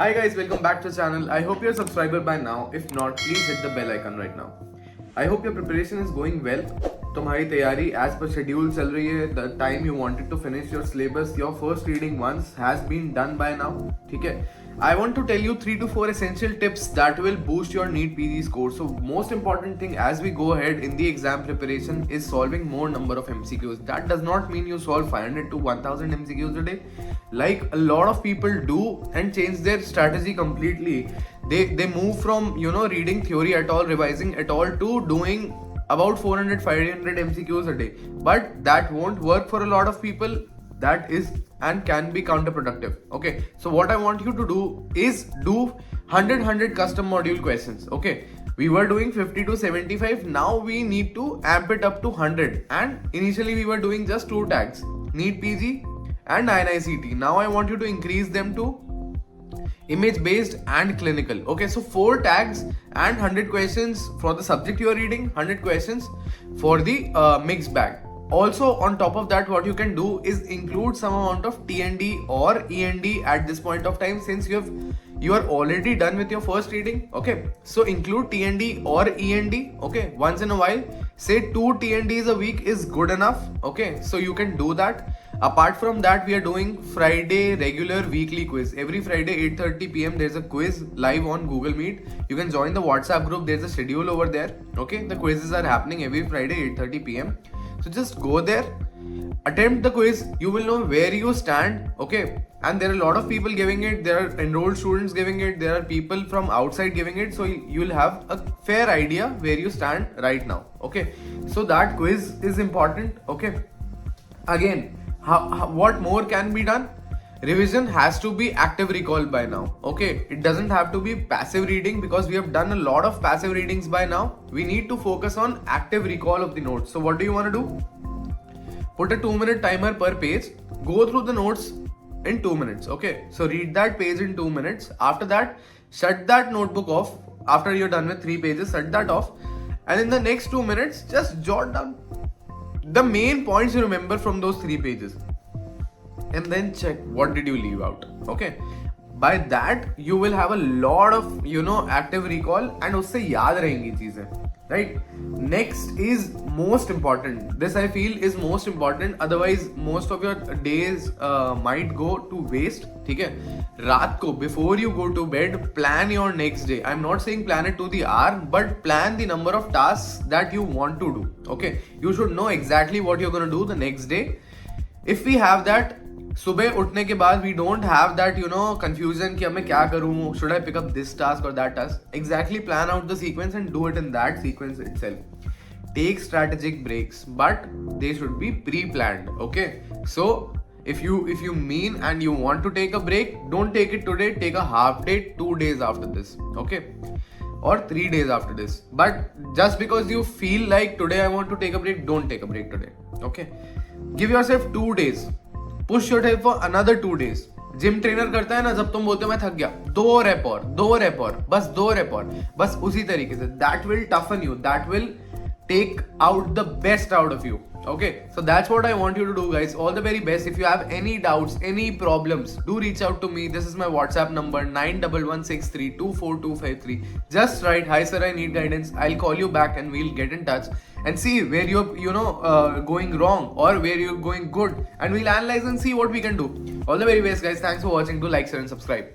Hi guys, welcome back to the channel. I hope you're a subscriber by now. If not, please hit the bell icon right now. I hope your preparation is going well. तुम्हारी तैयारी as per schedule चल रही है. The time you wanted to finish your syllabus, your first reading once has been done by now. ठीक है? I want to tell you 3 to 4 essential tips that will boost your NEET PG score. So most important thing as we go ahead in the exam preparation is solving more number of MCQs. That does not mean you solve 500 to 1000 MCQs a day. Like a lot of people do and change their strategy completely. They move from reading theory at all, revising at all to doing about 400-500 MCQs a day. But that won't work for a lot of people. That is and can be counterproductive. Okay, so what I want you to do is do 100 custom module questions. Okay, we were doing 50 to 75. Now we need to amp it up to 100. And initially we were doing just 2 tags, NEET PG and INICT. Now I want you to increase them to image based and clinical. Okay, so 4 tags and 100 questions for the subject you are reading, 100 questions for the mixed bag. Also on top of that, what you can do is include some amount of TND or END at this point of time, since you are already done with your first reading. Okay, so include TND or END. Okay, once in a while, say 2 TNDs a week is good enough. Okay, so you can do that. Apart from that, we are doing Friday regular weekly quiz. Every Friday 8:30 PM there's a quiz live on Google Meet. You can join the WhatsApp group. There's a schedule over there. Okay, the quizzes are happening every Friday 8:30 PM. So just go there, attempt the quiz. You will know where you stand. Okay, and there are a lot of people giving it. There are enrolled students giving it. There are people from outside giving it. So you'll have a fair idea where you stand right now. Okay, so that quiz is important. Okay, again, what more can be done? Revision has to be active recall by now. Okay, it doesn't have to be passive reading, because we have done a lot of passive readings by now. We need to focus on active recall of the notes. So what do you want to do? Put a 2-minute timer per page. Go through the notes in 2 minutes. Okay, so read that page in 2 minutes. After that, shut that notebook off. After you're done with 3 pages, shut that off. And in the next 2 minutes, just jot down the main points you remember from those 3 pages. And then check what did you leave out. Okay, by that you will have a lot of active recall, and usse yaad rahengi cheezein, right? Next is most important. This I feel is most important, otherwise most of your days might go to waste. ठीक है, रात को before you go to bed, plan your next day. I'm not saying plan it to the hour, but plan the number of tasks that you want to do. Okay, you should know exactly what you're going to do the next day. If we have that, सुबह उठने के बाद we don't have that confusion कि अब मैं क्या करूँ, should I pick up this task or that task. Exactly plan out the sequence and do it in that sequence itself. Take strategic breaks, but they should be pre-planned. Okay, so if you mean and you want to take a break, don't take it today. Take a half day 2 days after this. Okay, or 3 days after this. But just because you feel like today I want to take a break, don't take a break today. Okay, give yourself 2 days. Push yourself for another 2 days. Gym trainer करता है ना, जब तुम बोलते हो मैं थक गया, 2 rep और बस 2 rep और बस उसी तरीके से. That will toughen you. That will take out the best out of you. Okay, so that's what I want you to do, guys. All the very best. If you have any doubts, any problems, do reach out to me. This is my WhatsApp number 9116324253. Just write, hi sir, I need guidance. I'll call you back and we'll get in touch and see where you're going wrong or where you're going good, and we'll analyze and see what we can do. All the very best, guys. Thanks for watching. Do like, share and subscribe.